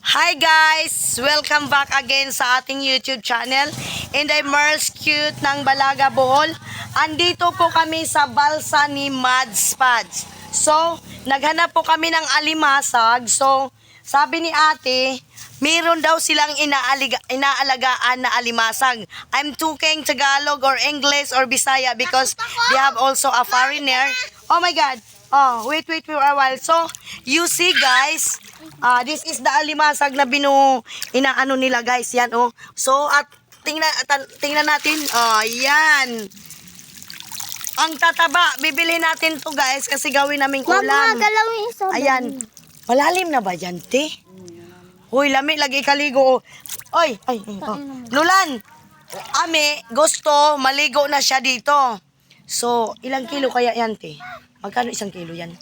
Hi guys! Welcome back again sa ating YouTube channel. Inday Merls Cute ng Balaga, Bohol. Andito po kami sa balsa ni Mads Pads. So, naghanap po kami ng alimasag. So, sabi ni ate, meron daw silang inaalagaan na alimasag. I'm talking Tagalog or English or Bisaya because they have also a foreigner. Oh my God! Oh, wait for a while. So, you see guys, this is the alimasag na inaano nila guys. Yan oh. So, at tingnan natin. Oh, yan. Ang tataba. Bibili natin to guys kasi gawin naming ulam. Ayan. Malalim na ba yan, te? Hoy, lami. Lagi kaligo. Oy, ay. Oh. Lulan. Ame, gusto, maligo na siya dito. So, ilang kilo kaya yan, te? Magkano isang kilo yan?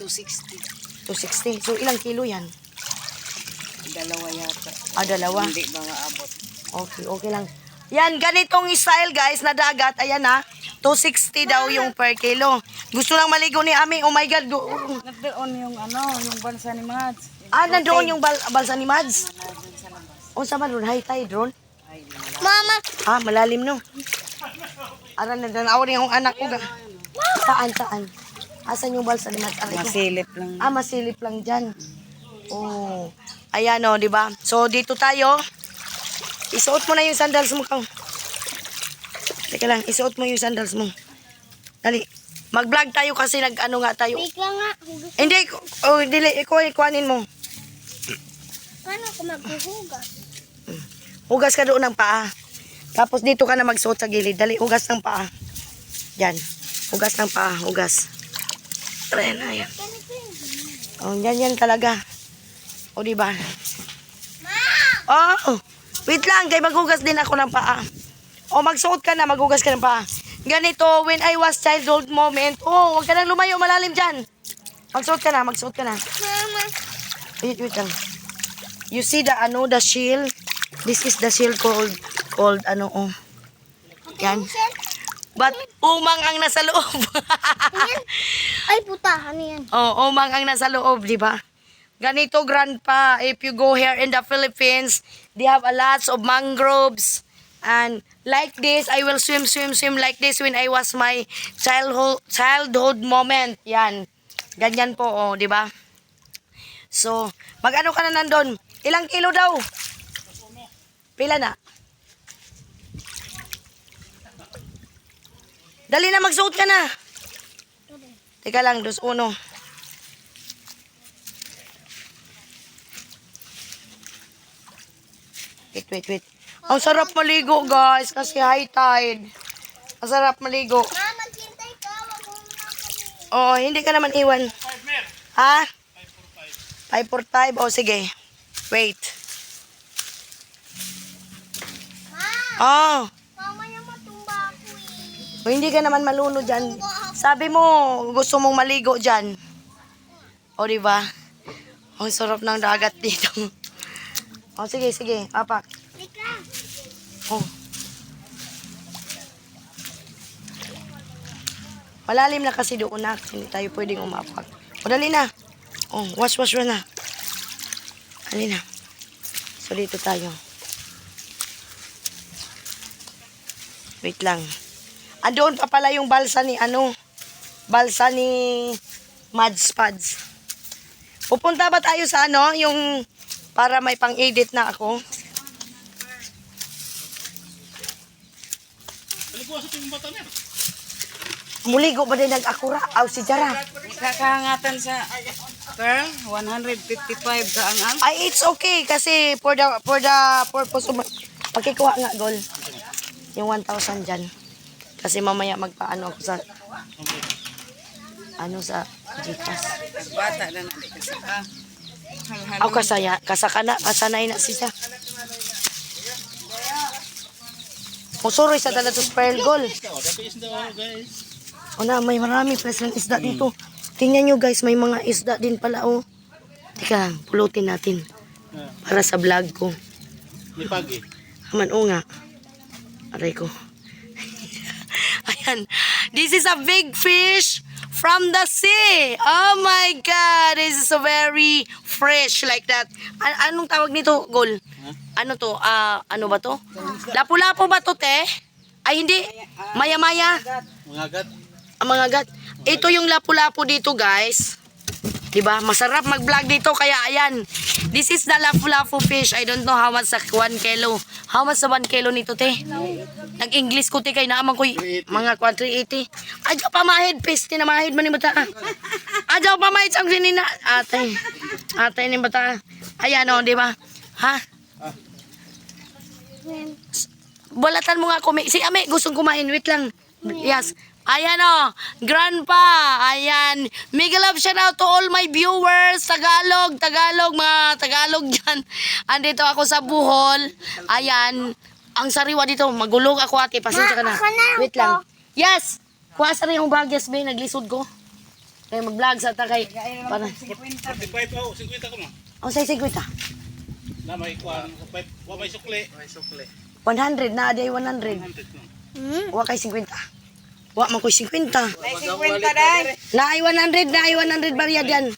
260. 260. So, ilang kilo yan? Dalawa yata. Dalawa? Hindi mga abot. Okay lang. Yan, ganitong style guys na dagat. Ayan ha. 260 daw yung per kilo. Gusto lang maligo ni Ami. Oh my God. Nandoon yung yung bansa ni Mads. Nandoon yung balsa ni Mads. O sa man ron? High tide ron? Mama! Malalim no. Aran na danaw rin yung anak ko. Saan? Asan yung balsa ni Mads? Masilip lang. Masilip lang dyan. Oh. Ayan o, di ba? So, dito tayo. Isuot mo na yung sandals mo, Kang. Teka lang, isuot mo yung sandals mo. Dali. Mag-vlog tayo kasi nag-ano nga tayo. Wait lang nga. Hindi, ikuhanin mo. Paano ako maghuhugas? Hugas ka doon ng paa. Tapos dito ka na magsuot sa gilid. Dali, hugas ng paa. Yan. Hugas ng paa, hugas. Ayan, ayan. Oh, yan talaga. O, diba? Oh, wait lang. Kaya maghugas din ako ng paa. O, magsuot ka na, maghugas ka ng paa. Ganito, when I was childhood moment. Oh, huwag ka nang lumayo, malalim dyan. Magsuot ka na. Mama! Wait lang. You see the, the shield? This is the shield called, Yan. But, umang ang nasa loob. Ay, puta. Ano yan? Oh, umang ang nasa loob, di ba? Ganito, grandpa, if you go here in the Philippines, they have a lots of mangroves. And like this, I will swim like this when I was my childhood moment. Yan. Ganyan po, oh, di ba? So, mag-ano ka na nandun? Ilang kilo daw? Pila na? Dali na, magsuot ka na. Teka lang, 2-1. Wait. Ang sarap maligo, guys, kasi high tide. Ang sarap maligo. Mama, maghintay ka. Wag mo na kami. Oh, hindi ka naman iwan. Ha? 545. Oh, sige. Wait. Oh. Mama niya matumba ako eh. O, hindi ka naman malunod dyan. Sabi mo, gusto mong maligo dyan. O, diba? Ang sarap ng dagat dito. O, sige. Apak. Wait lang. Oh. Malalim na kasi doon na. Hindi tayo pwedeng umapak. O, dali na. Oh, wash na. Dali na. So, dito tayo. Wait lang. Doon pa pala yung balsa ni Mads Pads. Pupunta ba tayo sa yung para may pang-edit na ako? Muligo ba din nag-akura? Aw, si Jara. Kakahangatan sa Pearl, 155 kaangang. Ay, it's okay kasi for the purpose of pagkikuha nga gol. Yung 1,000 dyan. Kasi mamaya magpaano ako sa sa Gcash. Bata na kasi Ako kasanay na siya. Musuroy sa dala to Pearl Gold. May marami present isda dito. Tingnan nyo guys, may mga isda din pala oh. Teka, pulutin natin. Para sa vlog ko. Lipagi. Aman nga. Aray ko. Ayan. This is a big fish from the sea. Oh my God. This is a very fresh like that. Anong tawag nito, Gol? Ano to? Ano ba to? Lapu-lapu ba to, te? Ay, hindi. Maya-maya. Mangagat. Ang mga gat. Ito yung lapu-lapu dito, guys. Diba? Masarap mag-vlog dito. Kaya, ayan. This is the lapu-lapu fish. I don't know how much sa 1 kilo. How much sa 1 kilo nito, te? Nag-English ko, te. Kaya naaman ko mga 380. Adyo pa mahid. Peste na mahid man ni bata. Adyo pa mahid sang sinina. Ate. Ate ni bata. Ayan o, diba? Ha? Balatan mo nga kumain. Si Ame, gustong kumain. Wait lang. Yes. Ayan o, grandpa, ayan. Mega love shout out to all my viewers, Tagalog, mga Tagalog dyan. Andito ako sa Bohol. Ayan, ang sariwa dito, magulog ako ate, pasensya ka na. Wait lang. Yes, kuha sa rin yung bagyas, be, naglisod ko. Kaya mag-vlog sa takay. Para. 45 ako, 50 ko na. Ang say 50. Na may kuan, may sukli. May sukli. 100 na, aday 100. 100 no. Huwag kay 50. Huwag man ko 50. May 50 dahil. Na ay 100 barya dyan.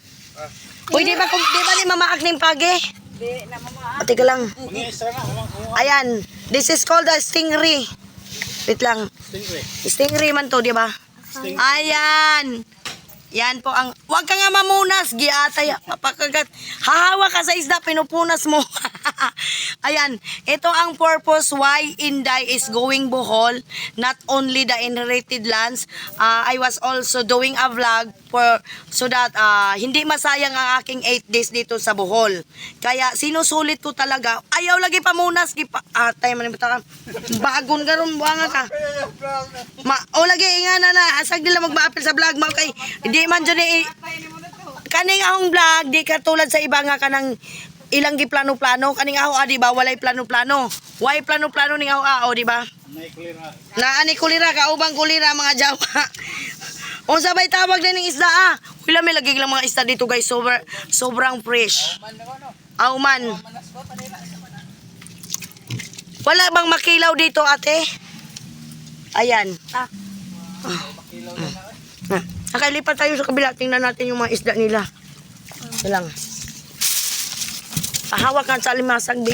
Uy, di ba ni mamaak ng pagi? Di na mama. Ate ka lang. Mga extra na. Ayan, this is called a stingray. Wait lang. Stingray. Stingray man to, di ba? Ayan. Yan po ang, wag ka nga mamunas, giatay, papakagat. Hahawa ka sa isda, pinupunas mo. Ayan, ito ang purpose why Inday is going Bohol, not only the inherited lands. I was also doing a vlog so that hindi masayang ang aking 8 days dito sa Bohol. Kaya sinusulit ko talaga, ayaw lagi pamunas, atay man ka. Bagon garon buanga ka. O lagi nga na, asag nila magba-apil sa vlog mo kay hindi man dyan kaning ahong vlog, di katulad sa iba nga kanang ilang gi plano-plano, kaning aho di ba walay plano-plano. Why plano-plano ning aho di ba? May kulira. Na ani kulira ka ubang kulira mga Jawa. Unsa bay tawag din ning isda Wala may lagi lang mga isda dito guys, sobrang fresh. Auman. Wala bang makilaw dito ate? Ayan. Nakalipat tayo sa kabila. Tingnan natin yung mga isda nila. Ito lang. Pahawak ka sa alimasag, be.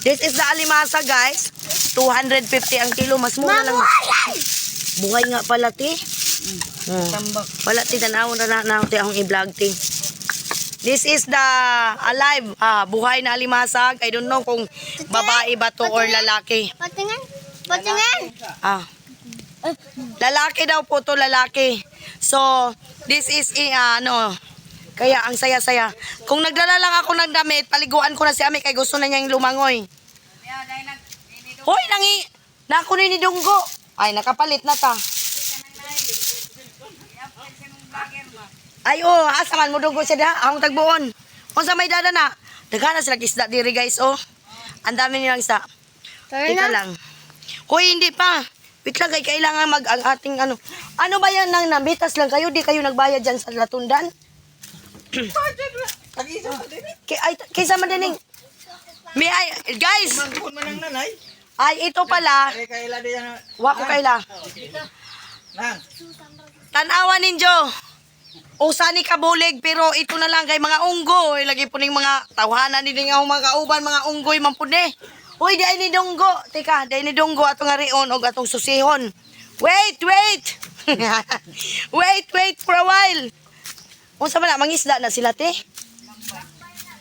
This is the alimasag, guys. 250 ang kilo. Mas mura lang. Buhay nga pala, ti. Tambak. Wala, ti. Tanawon na ti akong i-vlog, ti. This is the alive, buhay na alimasag. I don't know kung babae ba to or lalaki. Patingin. Patingin. Lalaki daw po to, lalaki. So, this is kaya ang saya-saya. Kung nagdala lang ako ng damit, paliguan ko na si Ami kay gusto na niyang lumangoy. Hoy, nakunin ni Dunggo. Ay, nakapalit na ta. Ay, asa man mo Dunggo siya da? Akong tagbuon. Kung sa may dada na, dagana sila isda diri guys, Ang dami nilang isda. Teka lang. Hoy, hindi pa. Wait lang, kailangan ang ating ano. Ano ba yan nang namitas lang kayo? Di kayo nagbayad dyan sa latundan? Kaysa madaling. Guys! Ay, ito pala. Wa ko kaila. Tanawa ninyo. Usa ni kabulig, pero ito na lang kay mga unggoy. Lagi po ning mga tawhanan ni nga mga kauban, mga unggoy man po ni. Uy, di ay ni Dunggo. Teka, di ay ni Dunggo atong nga rion o atong susihon. Wait! wait for a while. Unsa man na, mangisda na sila, te?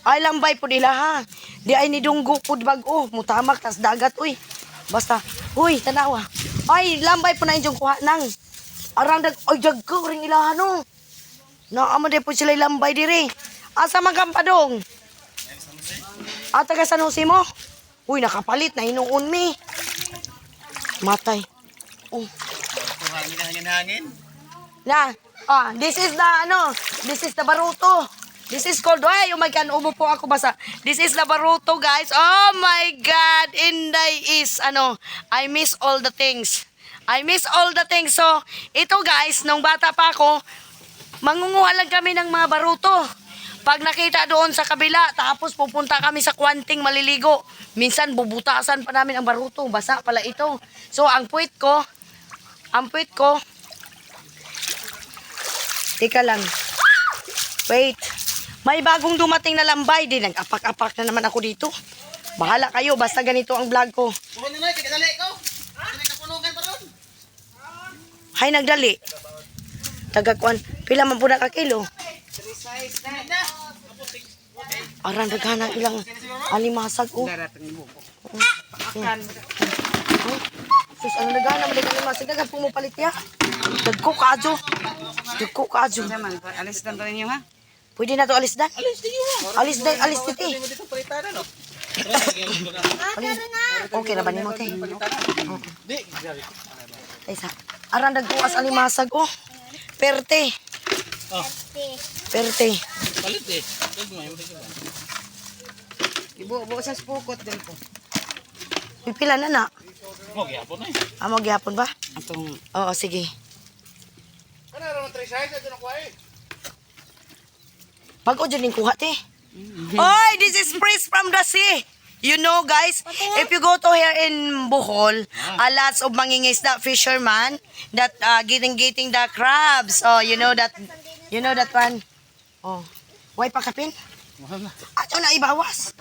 Ay, lambay po nila, ha? Di ay ni Dunggo po bag-o. Mutamak, tas dagat, uy. Basta, uy, tanawa. Ay, lambay po na inyong kuha nang. Arang ay, jag ko, ring ilahan, no? Naamade po sila lambay dire. Asa man kampadong? Taga San Jose mo? Uy, nakapalit na hinuon mi. Matay. Hangin-hangin. Na, this is the baruto. This is called, ay, oh my God, ubo po ako basa. This is the baruto, guys. Oh my God, Inday is, I miss all the things. So, ito guys, nung bata pa ako, mangunguha lang kami ng mga baruto. Pag nakita doon sa kabila, tapos pupunta kami sa kwanting maliligo. Minsan bubutasan pa namin ang baruto. Basa pala ito. So, ang puwit ko, teka lang. Wait. May bagong dumating na lambay. Di, nag-apak-apak na naman ako dito. Bahala kayo, basta ganito ang vlog ko. Bukan na kadali ko. Dili ka punugan pa ron. Hay, nagdali. Tagakuan. Pila man po na ka kilo. Aran, daghana ilang alimasag. Oh. Sus, ano daghana mo daghana alimasag. Daghana po mo palit ya. Dagko kaadyo. Dagko kaadyo. Naman, alis na rin yung ha. Pwede na to alis dan? Alis dan, alis titi. Dito palitan no. Okay na ba ni mo te? Di, gari. Isa. Aran dagkuas alimasag oh. Perte. Oh, Perte. palit eh. Dagmo yung dagmo. Ibu sa spukot din ko. Pipila na na. Mo gyapon ay. Amo gyapon ba? Atong Oo, sige. Kana ra 3 size ato na kuha eh. Pag-o dyan yung kuha, te. Oy, this is Prince from the sea. You know, guys, if you go to here in Bohol, lots of mangingisda fisherman that getting the crabs. Oh, you know that one. Oh, why pakapin? Mahal na. Ayaw na ibawas.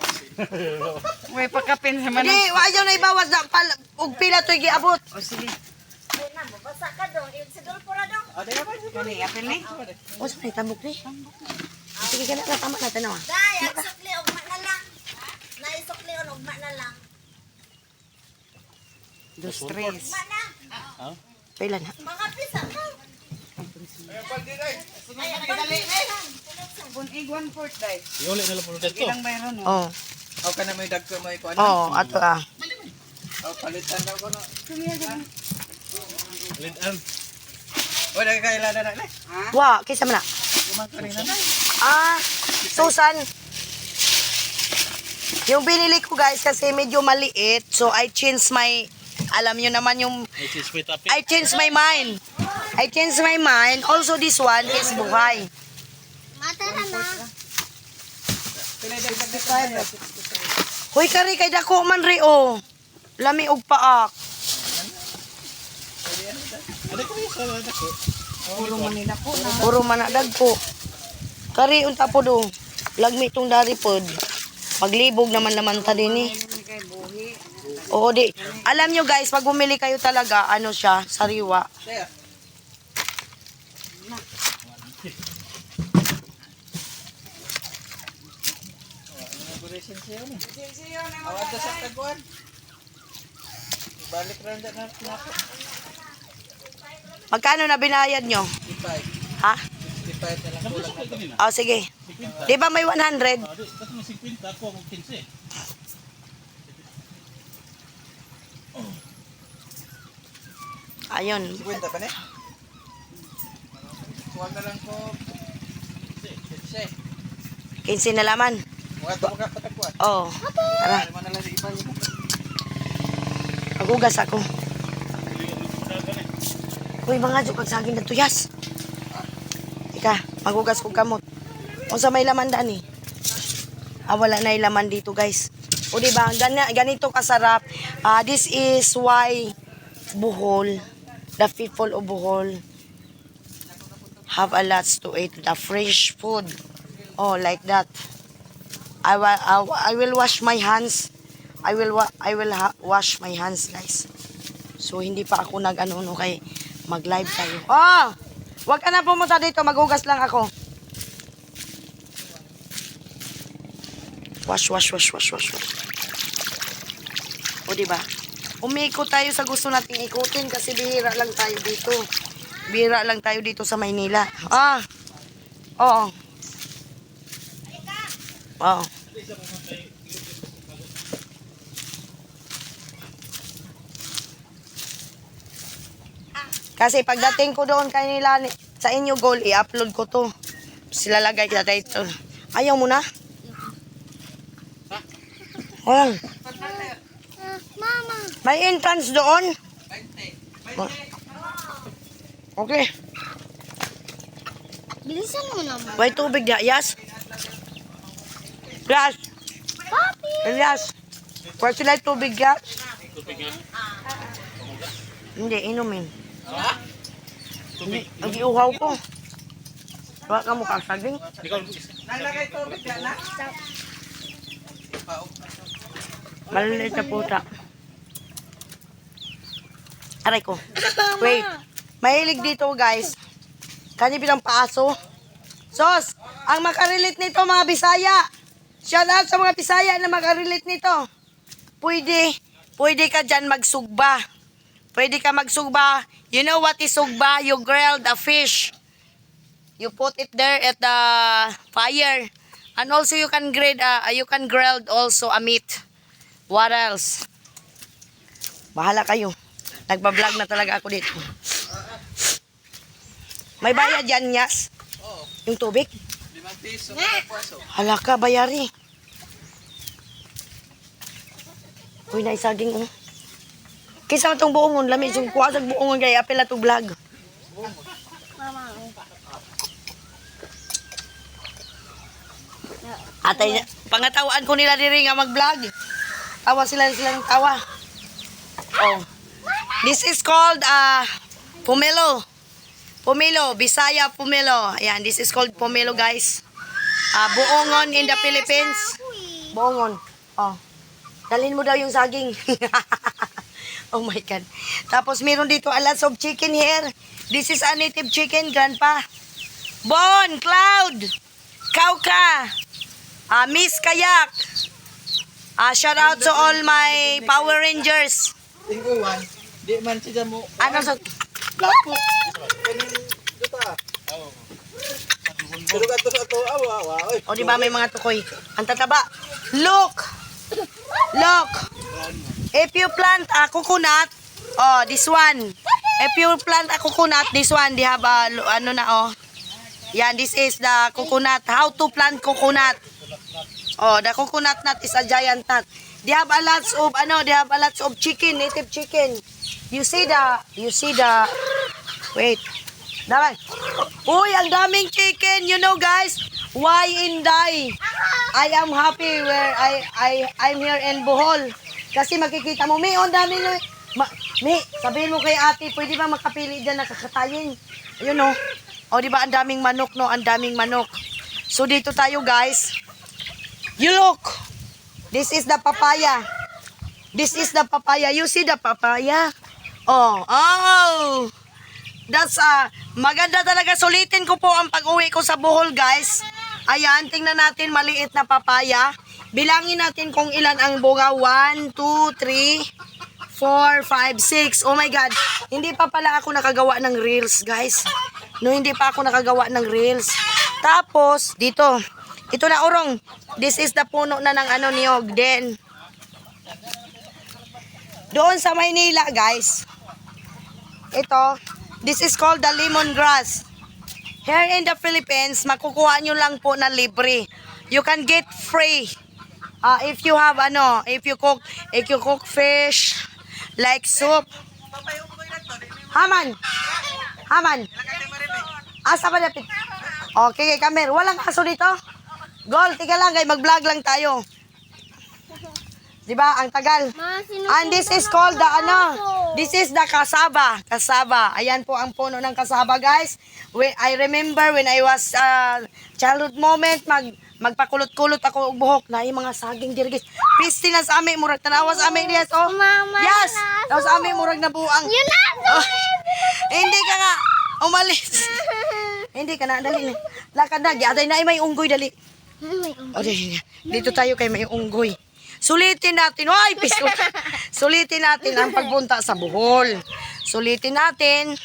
way pakapin sa Hindi, man. ayaw na ibawas. Ug pila to'y giabot. O sige. Ada apa? Kani apil ni. O, sa may tambok ni. Sige, ka na, tama na, tanawa. Day, ang sukli, ugma na lang. Naisukli, ugma na lang. Dos tres. Ugma na. Pila na. Mga pisa ka. Kung egg 1/4 day. Yuli na lang po dito. Ilang bayron no? Oh, Aw ka na may dagko mo iko ano? oh, ato ah. Aw palitan daw ko no. Lidan. O nagkaila na na. Wa, kisa man na. Ah, Susan. Yung binili ko guys kasi medyo maliit. So I changed my, alam nyo naman yung, It is sweet up. I changed my mind. I changed my mind. Also this one is buhay. Mata na na. Hoy kari kay dako man ri oh. Lami og paak. Ada ko sa dako. Puro Manila po na. Puro manadag ko. Kari unta po do. Lagmi tong dari pod. Paglibog naman ta din eh. Kay buhi. Oo di. Alam nyo guys, pag bumili kayo talaga, ano siya, sariwa. Saya. Awat sa tagwan. Balik ra na nako. Magkano na binayad nyo? 55. Ha? 55 na lang kulang. Kanina. Oh, sige. Di ba may 100? Dato mo 50 ako mo 15. Ayun. 50 pa ni? Kuha na lang ko. Si. 15 na laman. Mga to ka patagwan. Oh. Tara, Ano na lang sa iba yun. magugas ako. Uy, mga jo, pagsagin na tuyas. Ika, magugas ko kamot. O sa may laman daan eh. Wala na yung laman dito guys. O diba, ganito kasarap. This is why Bohol, the people of Bohol, have a lot to eat the fresh food. Oh, like that. I will wash my hands. I will wash my hands, guys. So hindi pa ako nag-ano kay mag-live tayo. Oh! Wag ka na pumunta dito, maghugas lang ako. Wash. O diba? Umikot tayo sa gusto nating ikutin kasi bihira lang tayo dito. Bihira lang tayo dito sa Maynila. Ah! Oo. Oo. Kasi pagdating ko doon kanila sa inyo goal, i-upload ko to. Sila lagay kita dito. Ayaw mo na? Oh. Mama. May entrance doon? Okay. Bilisan mo naman. May tubig na. Yes? Yes. Papi. Yes. Pwede sila tubig ya? Tubig nga. Hindi, inumin. Tubig. Nag-iuhaw ko. Wala ka mukha saging. Hindi ka Naglagay tubig yan na. Maliliit na puta. Aray ko. Wait. Mahilig dito guys. Kanya bilang paaso. Sos, ang makarelate nito mga Bisaya. Shout out sa mga Bisaya na makarelate nito. Pwede ka dyan magsugba. Pwede ka magsugba. You know what is sugba? You grilled a fish. You put it there at the fire. And also you can grill also a meat. What else? Bahala kayo. Nagbablog na talaga ako dito. May bayad yan, Yas? Oo. Yung tubig? 5 piso kada pwesto. Hala ka, bayari. Uy, naisaging oh. Kisa itong buongon, lamig yung kuha sa buongon kaya apela to vlog. Atay, pangatawaan ko nila diri nga mag-vlog. Tawa sila ng tawa. Oh. This is called pomelo. Pomelo, Bisaya pomelo. Ayan, this is called pomelo, guys. Buongon in the Philippines. Buongon. Oh. Dalhin mo daw yung saging. Oh my God. Tapos meron dito a lots of chicken here. This is a native chicken, Grandpa. Bon, Cloud, Kauka, Miss Kayak. Shout out to all my Power Rangers. Tingguan. Di man siya mo. Ano sa... Lapo. Kanin duta. Pero gato sa to awa. Oy. O, di ba may mga tukoy? Ang tataba. Look! Look! If you plant a coconut, oh, this one. If you plant a coconut, this one, they have a, ano na, oh. Yan, this is the coconut. How to plant coconut. Oh, the coconut nut is a giant nut. They have a lots of, they have a lots of chicken, native chicken. You see the, wait. Daman. Uy, ang daming chicken, you know guys. Why Inday? I am happy where I'm here in Bohol. Kasi makikita mo, may ang dami na. May, sabihin mo kay ate, pwede ba makapili dyan nakakatayin? Ayun o. O, di ba ang daming manok, no? Ang daming manok. So, dito tayo, guys. You look. This is the papaya. This is the papaya. You see the papaya? Oh. That's, maganda talaga. Sulitin ko po ang pag-uwi ko sa Bohol, guys. Ayan, tingnan natin maliit na papaya. Bilangin natin kung ilan ang bunga. 1, 2, 3, 4, 5, 6. Oh my God. Hindi pa pala ako nakagawa ng reels, guys. No, hindi pa ako nakagawa ng reels. Tapos, dito. Ito na urong. This is the puno na ng niyog. Then, doon sa Maynila, guys. Ito. This is called the lemongrass. Here in the Philippines, makukuha nyo lang po na libre. You can get free. If you have if you cook fish like soup. Haman. Asa ba dapit? Okay, kamer. Walang aso dito. Gol, tika lang, mag-vlog lang tayo. 'Di ba? Ang tagal. And this is called the this is the kasaba. Kasaba. Ayan po ang puno ng kasaba, guys. I remember when I was childhood moment, magpakulot-kulot ako og buhok na yung mga saging diri, guys. Pisti na sa amin, murag tanawa sa amin, yes, oh. Yes. Tawas sa amin, murag na buang. Oh. Hindi ka nga umalis. Hindi ka na, dali na. Lakad na, giatay na may unggoy, dali. O, dito tayo kay may unggoy. Sulitin natin, ay, pisto. Sulitin natin ang pagpunta sa Bohol. Sulitin natin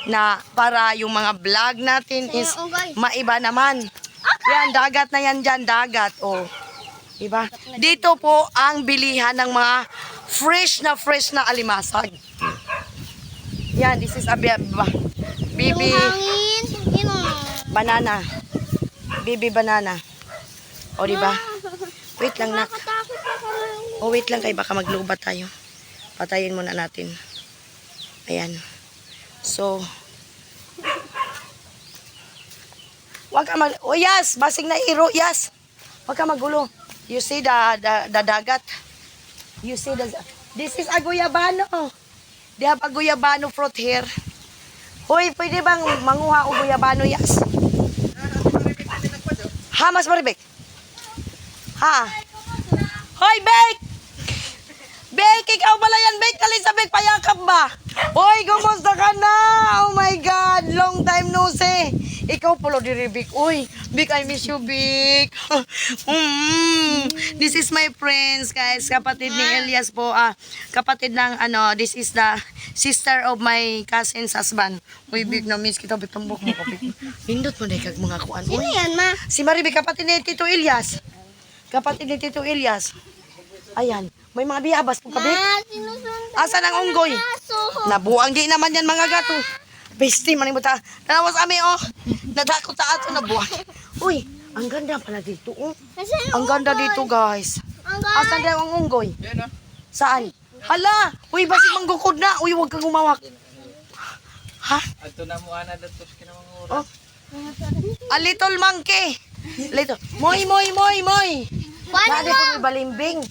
na para yung mga vlog natin is maiba naman. Yan, dagat na yan dyan, dagat. O, diba? Dito po ang bilihan ng mga fresh na alimasag. Yan, this is a bibi banana. Bibi banana. O, diba? Wait lang, nak. O, wait lang kayo. Baka maglubat tayo. Patayin muna natin. Ayan. So, wag ka mag... Oh, yes! Basig na iro, yes! Wag ka magulo. You see the dagat? You see the... This is a guyabano. They have a guyabano fruit here. Hoy, pwede bang manguha o guyabano, yes? Hamas Maribek. Ha? Hoy, Bek! Bek, ikaw pala yan, Bek. Kalisa, Bek, payakap ba? Hoy, kumusta ka na? Oh my God, long time no see. Ikaw pala diri, Bek. Uy, Bek, I miss you, Bek. This is my friends, guys. Kapatid ni Elias po. Kapatid ng, this is the sister of my cousin's husband. Uy, Bek, na-miss kita, Bek. Tambok mo ko, Bek. Pindot mo na kag mga kuan. Sino yan, ma? Si Maribek, kapatid ni Tito Elias. Kapatid ni Tito Elias. Ayan, may mga biyabas po kabik. Sinusunod Asa ng unggoy? aso. Nabuang di naman yan mga gato. Besti man mo ta. Tanawas ami oh. Nadakot ta ato nabuang. Uy, ang ganda pala dito oh. Kasi Ang ganda dito guys. ang Asan daw ang unggoy? Yan ah. Saan? Hala, uy basig manggukod na. Uy, wag kang umawak. Ha? Adto na mo ana datos kinamang Oh. oras. A little monkey. Little. Moy. Nadi ko may balimbing.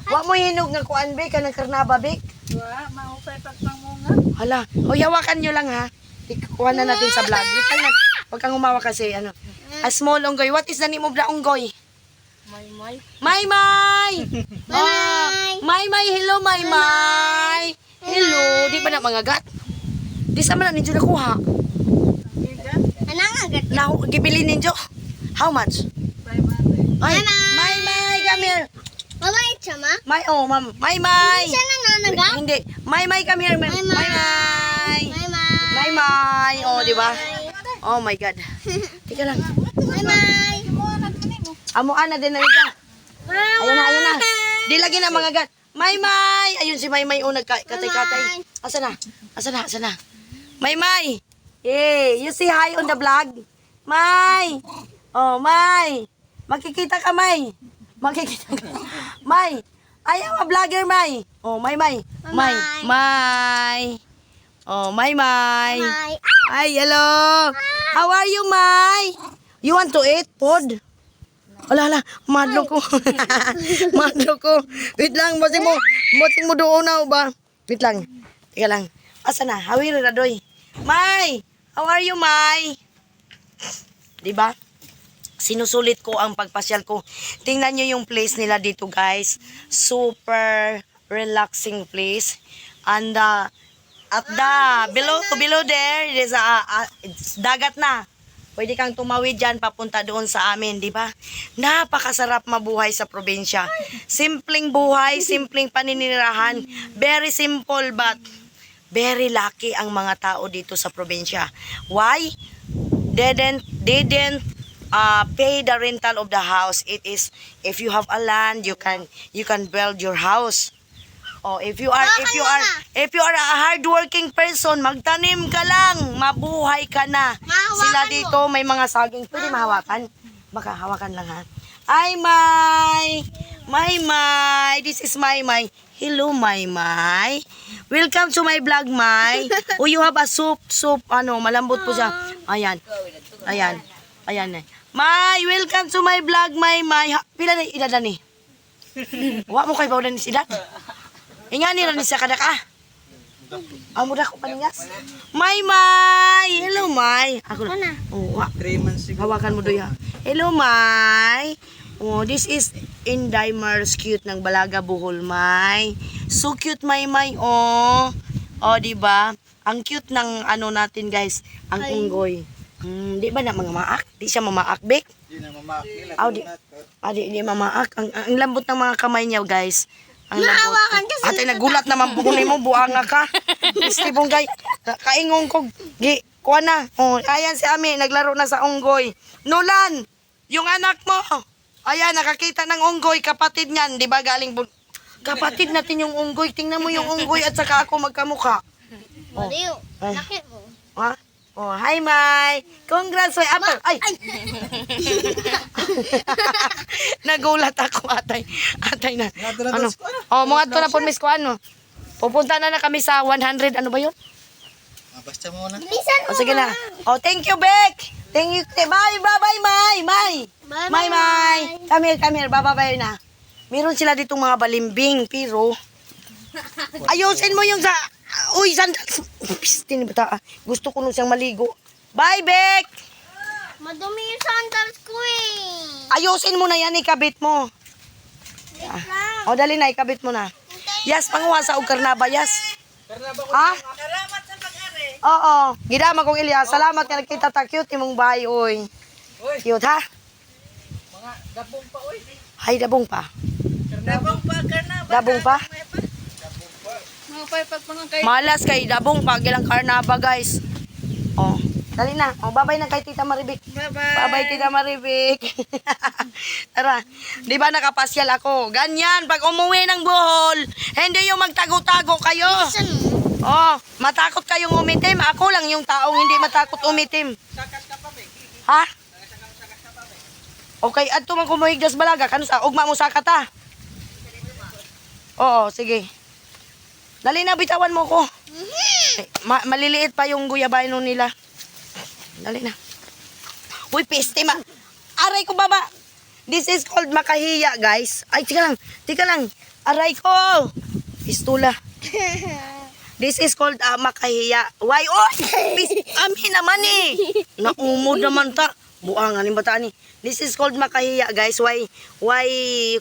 Wa mo hinog nga kuan be kanang karnaba be. Wa, maupay pagpangunga. Hala, hoy hawakan nyo lang ha. Ikuha na natin sa vlog. Wait lang. Huwag kang umawa kasi a small unggoy. What is the name of the unggoy? May. Maymay! Maymay, hello Maymay! Hello, di ba na mga gat? Di sa man ninyo nakuha. Anang agad. Na, gibili ninyo. How much? 500. Ay, Maymay, come here. Mabait siya, ma? Maymay! Siya nananaga? Hindi, Maymay, come here. Maymay! Bye-bye. Maymay! Oh, di ba? Oh my God. Tika lang. Bye-bye. Amuan na din na niya. Ayan na. Di lagi na mga gat. Maymay! Ayun si Maymay o nagkatay-katay. Asa na? Maymay! Hey, you say hi on the vlog? May! Oh, May! Makikita ka, May! Makikita ka. May! Ayaw nga vlogger, May! Oh, May! May! Oh, May! Bye. Hi, hello! How are you, May? You want to eat food? Ala, madlo ko. Madlo ko. Wait lang, basing mo doon na ba? Wait lang. Tika lang. Asa na? Hawiro na doy. May! How are you, May? Diba? Sinusulit ko ang pagpasyal ko. Tingnan nyo yung place nila dito, guys. Super relaxing place. And at the below there, it is it's dagat na. Pwede kang tumawid dyan papunta doon sa amin, di ba? Napakasarap mabuhay sa probinsya. Simpleng buhay, simpleng paninirahan. Very simple but very lucky ang mga tao dito sa probinsya. Why? They didn't pay the rental of the house. It is if you have a land, you can build your house. Oh, if you are a hardworking person, magtanim ka lang, mabuhay ka na. Mahawakan Sila mo. dito may mga saging, pwede mahawakan. Baka hawakan lang ha. Ay, May. This is May. Hello, May. Welcome to my vlog, May. Oh, you have a soup, malambot po siya. Ayan. May, welcome to my vlog, May. Pila na edad ni? Wa mo kay bawdan ni si dad. Ingani ra ni siya kada ka. Amo da ko paningas. May. Hello, May. Ako na. Oh, wa. 3 months siguro. Hawakan mo doy ha. Hello, May. Oh, this is Inday Mars cute ng Balaga Bohol, May. So cute, May. Oh. Oh, di ba? Ang cute ng natin, guys. Ang unggoy. Di ba na mga maak? Di siya mamaak, Bek? Di na mamakil. Di mamaak. Ang lambot ng mga kamay niya, guys. Ang lambot. Nahawakan kasi. Ate, nagulat naman buhuli mo. Buanga ka. Stibong gay. Kaingong ko. Kuha na. Oh, ayan si Ami. Naglaro na sa unggoy. Nolan! Yung anak mo. Ayan, nakakita ng unggoy. Kapatid niyan. Di ba galing kapatid natin yung unggoy. Tingnan mo yung unggoy at saka ako magkamukha. Maliw. Ay. Nakit mo. Ha? Oh, hi, May. Congrats, May. Apple. Ay! Nagulat ako, atay. Atay na. Ano? Oh, mga to na po, miss ko, Pupunta na kami sa 100, ano ba yun? Basta mo na. Bilisan mo. O, sige na. Oh, thank you, Beck. Thank you. Bye, May. Come here. Bye na. Meron sila ditong mga balimbing, pero ayusin mo yung sa... Uy, sandals. Pistin bata. Gusto ko nung siyang maligo. Bye, Beck. Madumi yung sandals ko eh. Ayusin mo na yan, ikabit mo. O, dali na, ikabit mo na. Yes, panguha sa og karnaba, yes. Ha? Salamat sa pag-ari. Oo. Gidama kong Elias. Salamat nga nakita ta. Cute imong bahay, oy. Cute, ha? Mga dabong pa, oy. Hay, dabong pa. Dabong pa, karnaba. Dabong pa? Mga paypag mga kay. Malas kay dabong pa. Gilang karnaba, guys. Oh, dali na. Oh, babay na kay Tita Maribik. Bye-bye. Babay, Tita Maribik. Tara. Di ba nakapasyal ako? Ganyan, pag umuwi ng Bohol, hindi yung magtago-tago kayo. Oh, matakot kayong umitim. Ako lang yung taong hindi matakot umitim. Ha? Okay, adto man kumuhigdas balaga. Kano sa ugma mo sakat ha? Oo, sige. Dali na, bitawan mo ko. Maliliit pa yung guyabaino nila. Dali na. Uy, piste ma. Aray ko, baba. This is called makahiya, guys. Ay, tika lang. Aray ko. Pistula. This is called makahiya. Why? Oy! Amin naman eh. Naumod naman ta. Buangan yung bata ni. This is called makahiya, guys. Why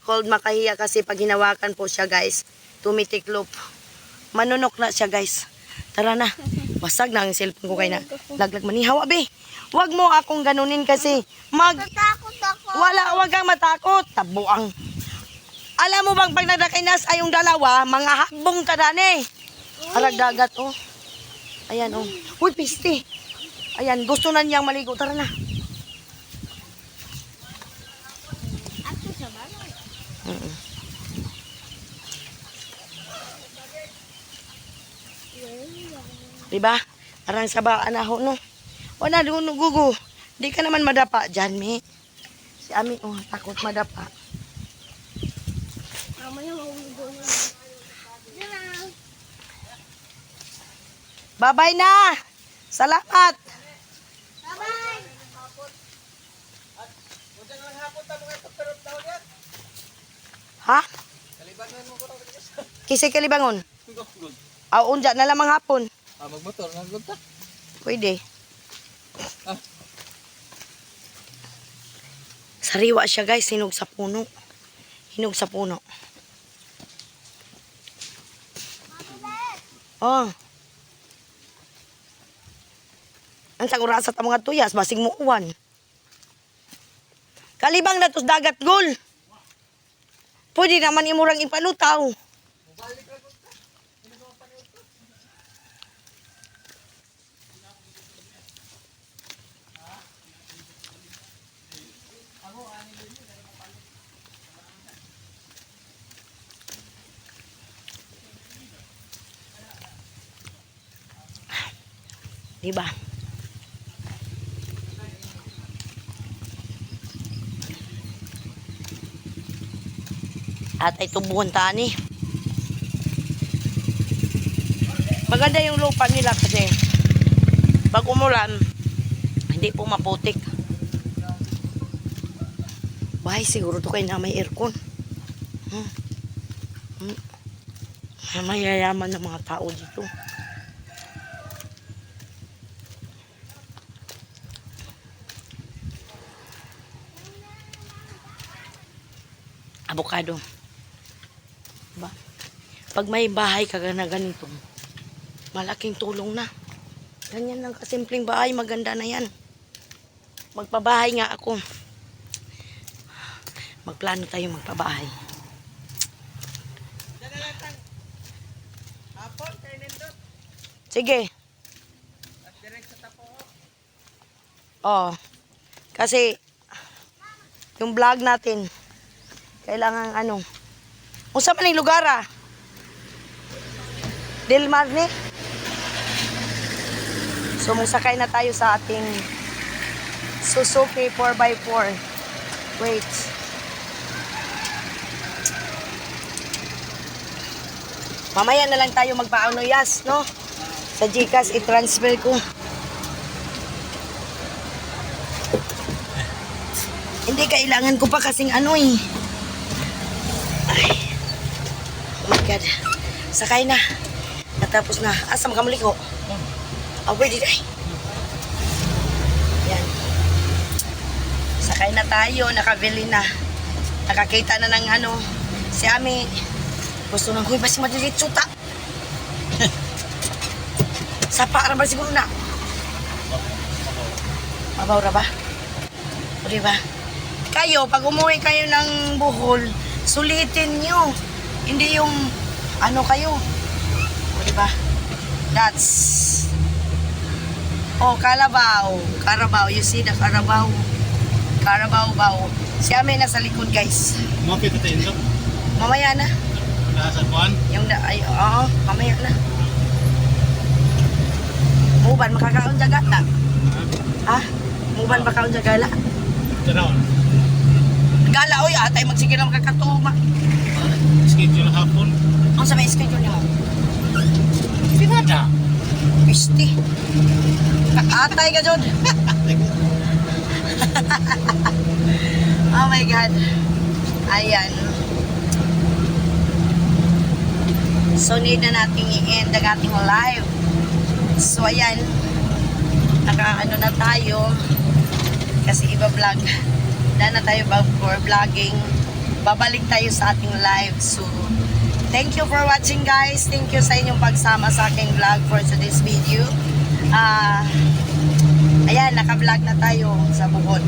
called makahiya? Kasi pag hinawakan po siya, guys, tumitiklop. Manunok na siya, guys. Tara na. Basag na ang cellphone ko kay na. Laglag manihaw, abe. Huwag mo akong ganunin kasi Takot ako. wag kang matakot. Tabuang. Alam mo bang pag nagdakinas ay yung dalawa, mga hakbong tadane. Arag dagat, oh. Ayan, oh. Uy, piste. Ayan, gusto na niyang maligo. Tara na. Ako sa balay. Diba? Arang saba anaho, no? O na, gugu. Di ka naman madapa dyan, me. Si Ami, oh, takot madapa. Mamaya mahuligo na. Babay na! Salamat! Bye-bye. Ha? Kisay kalibangon. Unja na lamang hapon. Magmotor, nagod ta. Pwede. Sariwa siya, guys. Hinog sa puno. Hinog sa puno. Oh. Ang sagurasa ta mga tuyas. Basig mo uwan. Kalibang na tos dagat, gol. Pwede naman imurang ipalutaw. Diba? At ay tubuhan tani. Maganda yung lupa nila kasi pag umulan, hindi po maputik. Bahay siguro to kayo na may aircon. Mayayaman ng mga tao dito. Avocado. Diba? Pag may bahay ka na ganito, malaking tulong na. Ganyan lang kasimpleng bahay, maganda na yan. Magpabahay nga ako. Magplano tayo magpabahay. Sige. Oh. Kasi yung vlog natin kailangan ano. Unsa man yung lugar ah? Del Mar ni. So musakay na tayo sa ating Suzuki 4x4. Wait. Mamaya na lang tayo magpaanuyas, no? Sa GCash i-transfer ko. Hindi kailangan ko pa kasing ano eh. Ay. Oh my God. Sakay na. Natapos na. Asa makamuli ko? Pwede tayo. Yan. Sa Nakain na tayo, nakabili na. Nakakita na ng ano. Si Ami, gusto nang huy, basi madilit suta. Sapa ra ba siguro na? Mabaw ra ba? O diba? Kayo, pag umuwi kayo ng Bohol, sulitin nyo. Hindi yung ano kayo. O diba? That's... Oh, Carabao. Carabao. You see the Carabao? Carabao bao. Si Ami nasa likod, guys. Mapit ito yun, Dok. Mamaya na. Nasa kuhan. Yung da... Ay, oo. Mamaya na. Muban, makakaon jaga na. Ha? Muban, makakaon jaga la. Tanawan. Gala, oy, atay magsigil ang kakatuma. Schedule hapon. Ang sa may schedule niyo? Pinada. Pisti. Atay ka, Jod. Oh my God. Ayan. So, need na nating i-end ang ating live. So, ayan. Naka-ano na tayo. Kasi iba-vlog. Dahil na tayo for vlogging. Babalik tayo sa ating live. So, thank you for watching, guys. Thank you sa inyong pagsama sa aking vlog for today's video. Ayan, naka-vlog na tayo sa Bohol.